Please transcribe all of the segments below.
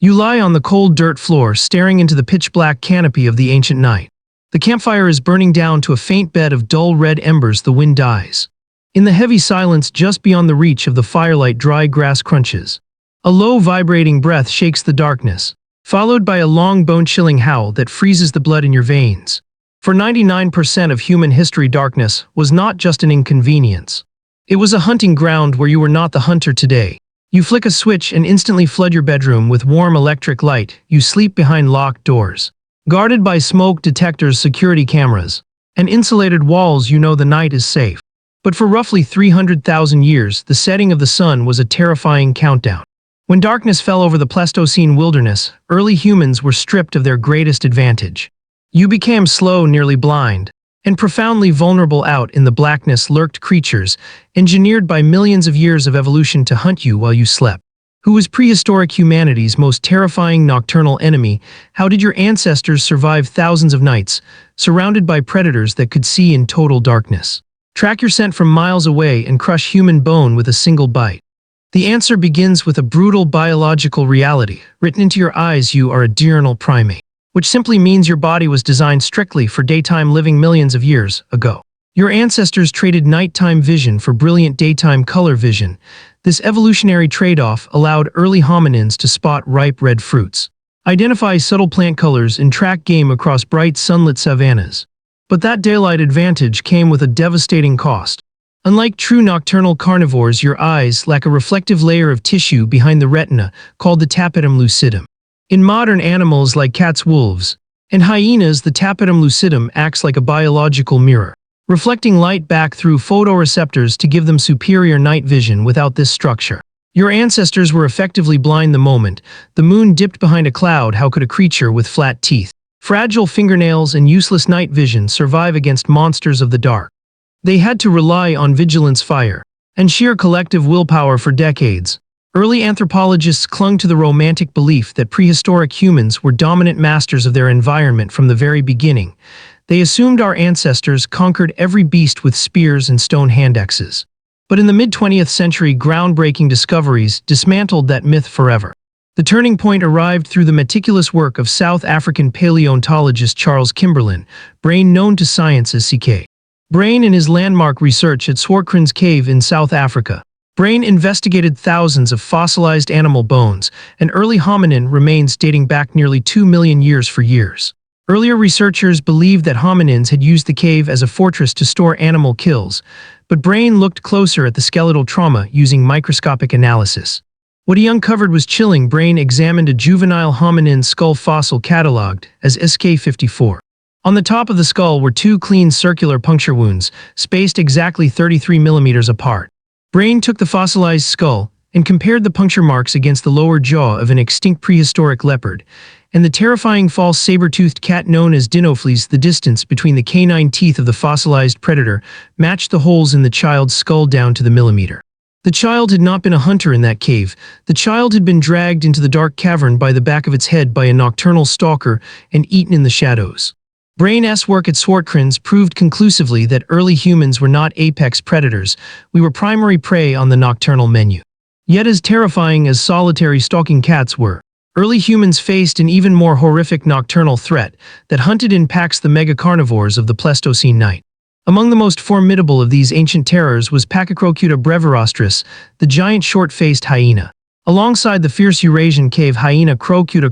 You lie on the cold dirt floor, staring into the pitch-black canopy of the ancient night. The campfire is burning down to a faint bed of dull red embers. The wind dies. In the heavy silence just beyond the reach of the firelight, dry grass crunches. A low, vibrating breath shakes the darkness, followed by a long, bone-chilling howl that freezes the blood in your veins. For 99% of human history, darkness was not just an inconvenience. It was a hunting ground where you were not the hunter today. You flick a switch and instantly flood your bedroom with warm electric light. You sleep behind locked doors, guarded by smoke detectors, security cameras, and insulated walls. You know the night is safe. But for roughly 300,000 years, the setting of the sun was a terrifying countdown. When darkness fell over the Pleistocene wilderness, early humans were stripped of their greatest advantage. You became slow, nearly blind, and profoundly vulnerable. Out in the blackness lurked creatures, engineered by millions of years of evolution to hunt you while you slept. Who was prehistoric humanity's most terrifying nocturnal enemy? How did your ancestors survive thousands of nights, surrounded by predators that could see in total darkness, track your scent from miles away, and crush human bone with a single bite? The answer begins with a brutal biological reality written into your eyes. You are a diurnal primate, which simply means your body was designed strictly for daytime living millions of years ago. Your ancestors traded nighttime vision for brilliant daytime color vision. This evolutionary trade-off allowed early hominins to spot ripe red fruits, identify subtle plant colors, and track game across bright sunlit savannas. But that daylight advantage came with a devastating cost. Unlike true nocturnal carnivores, your eyes lack a reflective layer of tissue behind the retina called the tapetum lucidum. In modern animals like cats, wolves, and hyenas, the tapetum lucidum acts like a biological mirror, reflecting light back through photoreceptors to give them superior night vision. Without this structure, your ancestors were effectively blind the moment the moon dipped behind a cloud. How could a creature with flat teeth, fragile fingernails, and useless night vision survive against monsters of the dark? They had to rely on vigilance, fire, and sheer collective willpower for decades. Early anthropologists clung to the romantic belief that prehistoric humans were dominant masters of their environment from the very beginning. They assumed our ancestors conquered every beast with spears and stone handexes. But in the mid-20th century, groundbreaking discoveries dismantled that myth forever. The turning point arrived through the meticulous work of South African paleontologist Charles Kimberlin, Brain, known to science as CK. Brain, in his landmark research at Swartkrans cave in South Africa. Brain investigated thousands of fossilized animal bones and early hominin remains dating back nearly 2 million years. For years, earlier researchers believed that hominins had used the cave as a fortress to store animal kills, but Brain looked closer at the skeletal trauma using microscopic analysis. What he uncovered was chilling. Brain examined a juvenile hominin skull fossil cataloged as SK54. On the top of the skull were 2 clean circular puncture wounds, spaced exactly 33 millimeters apart. Brain took the fossilized skull and compared the puncture marks against the lower jaw of an extinct prehistoric leopard and the terrifying false saber-toothed cat known as Dinofelis. The distance between the canine teeth of the fossilized predator matched the holes in the child's skull down to the millimeter. The child had not been a hunter in that cave. The child had been dragged into the dark cavern by the back of its head by a nocturnal stalker and eaten in the shadows. Brain's work at Swartkrans proved conclusively that early humans were not apex predators. We were primary prey on the nocturnal menu. Yet as terrifying as solitary stalking cats were, early humans faced an even more horrific nocturnal threat that hunted in packs: the megacarnivores of the Pleistocene night. Among the most formidable of these ancient terrors was Pachycrocuta brevirostris, the giant short-faced hyena, alongside the fierce Eurasian cave hyena Crocuta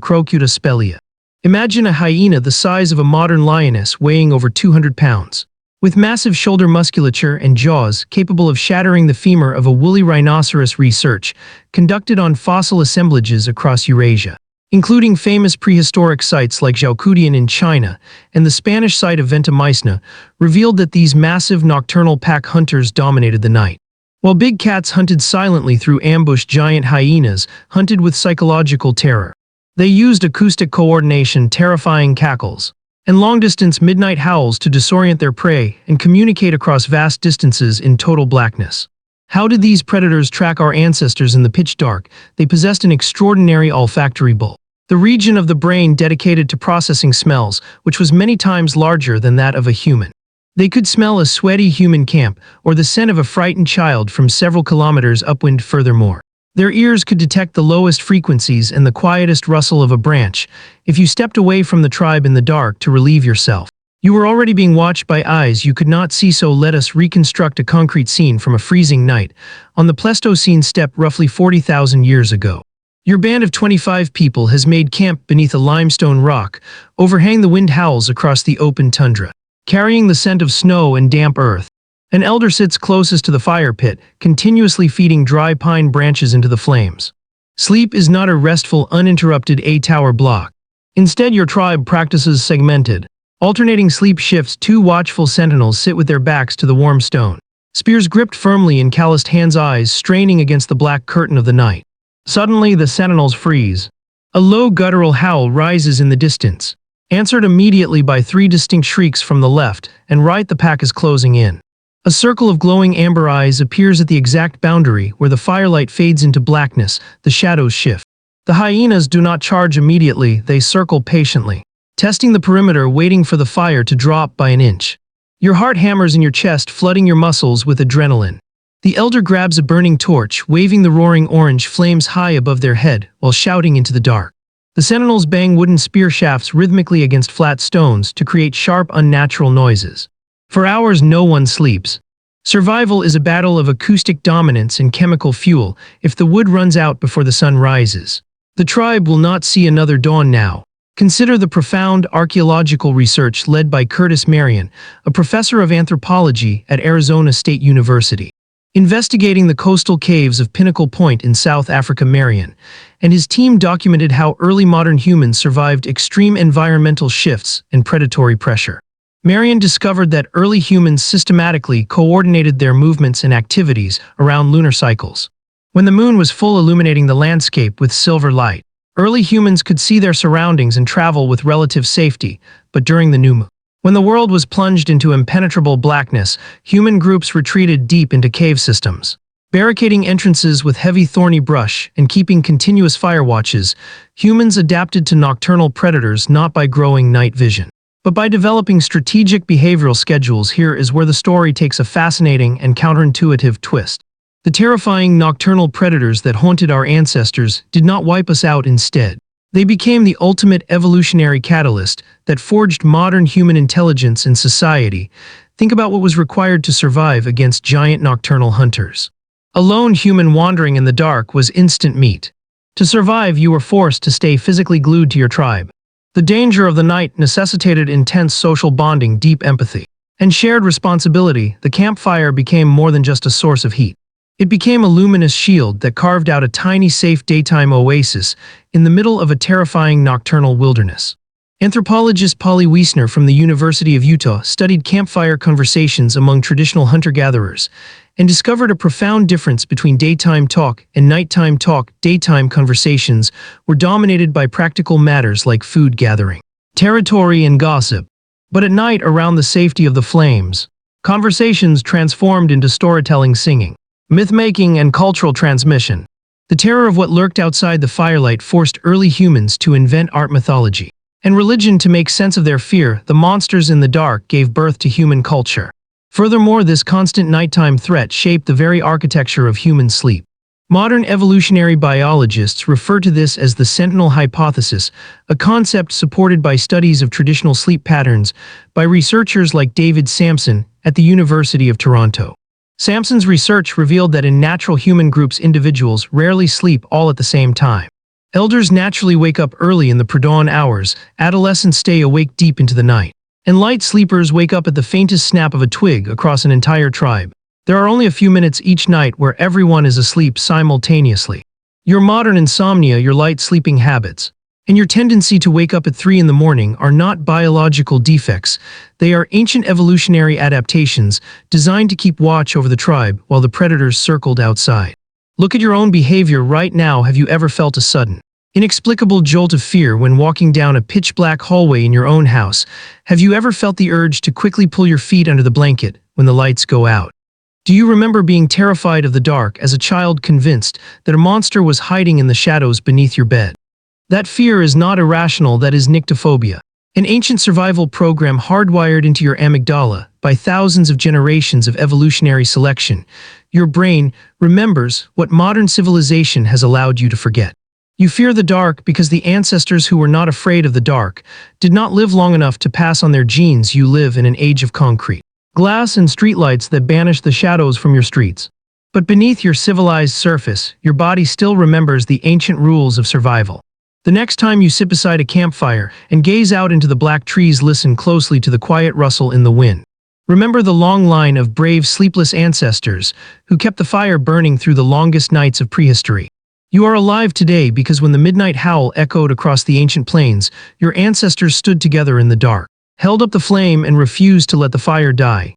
spelea. Imagine a hyena the size of a modern lioness, weighing over 200 pounds, with massive shoulder musculature and jaws capable of shattering the femur of a woolly rhinoceros. Research conducted on fossil assemblages across Eurasia, including famous prehistoric sites like Zhaokudian in China and the Spanish site of Ventimiglia, revealed that these massive nocturnal pack hunters dominated the night. While big cats hunted silently through ambush, giant hyenas hunted with psychological terror. They used acoustic coordination, terrifying cackles, and long-distance midnight howls to disorient their prey and communicate across vast distances in total blackness. How did these predators track our ancestors in the pitch dark? They possessed an extraordinary olfactory bulb, the region of the brain dedicated to processing smells, which was many times larger than that of a human. They could smell a sweaty human camp or the scent of a frightened child from several kilometers upwind. Furthermore, Their ears could detect the lowest frequencies and the quietest rustle of a branch if you stepped away from the tribe in the dark to relieve yourself. You were already being watched by eyes you could not see, so let us reconstruct a concrete scene from a freezing night on the Pleistocene steppe roughly 40,000 years ago. Your band of 25 people has made camp beneath a limestone rock. Overhang the wind howls across the open tundra, carrying the scent of snow and damp earth. An elder sits closest to the fire pit, continuously feeding dry pine branches into the flames. Sleep is not a restful, uninterrupted eight-hour block. Instead, your tribe practices segmented, alternating sleep shifts. Two watchful sentinels sit with their backs to the warm stone, spears gripped firmly in calloused hands, eyes straining against the black curtain of the night. Suddenly, the sentinels freeze. A low guttural howl rises in the distance, answered immediately by three distinct shrieks from the left and right. The pack is closing in. A circle of glowing amber eyes appears at the exact boundary where the firelight fades into blackness. The shadows shift. The hyenas do not charge immediately, they circle patiently, testing the perimeter, waiting for the fire to drop by an inch. Your heart hammers in your chest, flooding your muscles with adrenaline. The elder grabs a burning torch, waving the roaring orange flames high above their head while shouting into the dark. The sentinels bang wooden spear shafts rhythmically against flat stones to create sharp, unnatural noises. For hours, no one sleeps. Survival is a battle of acoustic dominance and chemical fuel. If the wood runs out before the sun rises, the tribe will not see another dawn now. Consider the profound archaeological research led by Curtis Marion, a professor of anthropology at Arizona State University. Investigating the coastal caves of Pinnacle Point in South Africa, Marion and his team documented how early modern humans survived extreme environmental shifts and predatory pressure. Marion discovered that early humans systematically coordinated their movements and activities around lunar cycles. When the moon was full, illuminating the landscape with silver light, early humans could see their surroundings and travel with relative safety. But during the new moon, when the world was plunged into impenetrable blackness, human groups retreated deep into cave systems. Barricading entrances with heavy thorny brush and keeping continuous fire watches, humans adapted to nocturnal predators not by growing night vision, but by developing strategic behavioral schedules. Here is where the story takes a fascinating and counterintuitive twist. The terrifying nocturnal predators that haunted our ancestors did not wipe us out. Instead, they became the ultimate evolutionary catalyst that forged modern human intelligence and society. Think about what was required to survive against giant nocturnal hunters. A lone human wandering in the dark was instant meat. To survive, you were forced to stay physically glued to your tribe. The danger of the night necessitated intense social bonding, deep empathy, and shared responsibility. The campfire became more than just a source of heat. It became a luminous shield that carved out a tiny, safe daytime oasis in the middle of a terrifying nocturnal wilderness. Anthropologist Polly Wiesner from the University of Utah studied campfire conversations among traditional hunter-gatherers and discovered a profound difference between daytime talk and nighttime talk. Daytime conversations were dominated by practical matters like food gathering, territory, and gossip. But at night, around the safety of the flames, conversations transformed into storytelling, singing, myth-making, and cultural transmission. The terror of what lurked outside the firelight forced early humans to invent art, mythology, and religion to make sense of their fear. The monsters in the dark gave birth to human culture. Furthermore, this constant nighttime threat shaped the very architecture of human sleep. Modern evolutionary biologists refer to this as the Sentinel hypothesis, a concept supported by studies of traditional sleep patterns by researchers like David Sampson at the University of Toronto. Sampson's research revealed that in natural human groups, individuals rarely sleep all at the same time. Elders naturally wake up early in the pre-dawn hours, adolescents stay awake deep into the night, and light sleepers wake up at the faintest snap of a twig. Across an entire tribe, there are only a few minutes each night where everyone is asleep simultaneously. Your modern insomnia, your light sleeping habits, and your tendency to wake up at 3 in the morning are not biological defects. They are ancient evolutionary adaptations designed to keep watch over the tribe while the predators circled outside. Look at your own behavior right now. Have you ever felt a sudden, inexplicable jolt of fear when walking down a pitch-black hallway in your own house? Have you ever felt the urge to quickly pull your feet under the blanket when the lights go out? Do you remember being terrified of the dark as a child, convinced that a monster was hiding in the shadows beneath your bed? That fear is not irrational. That is Nyctophobia, an ancient survival program hardwired into your amygdala by thousands of generations of evolutionary selection, your brain remembers what modern civilization has allowed you to forget. You fear the dark because the ancestors who were not afraid of the dark did not live long enough to pass on their genes. You live in an age of concrete, glass and streetlights that banish the shadows from your streets. But beneath your civilized surface, your body still remembers the ancient rules of survival. The next time you sit beside a campfire and gaze out into the black trees, listen closely to the quiet rustle in the wind. Remember the long line of brave, sleepless ancestors who kept the fire burning through the longest nights of prehistory. You are alive today because when the midnight howl echoed across the ancient plains, your ancestors stood together in the dark, held up the flame and refused to let the fire die.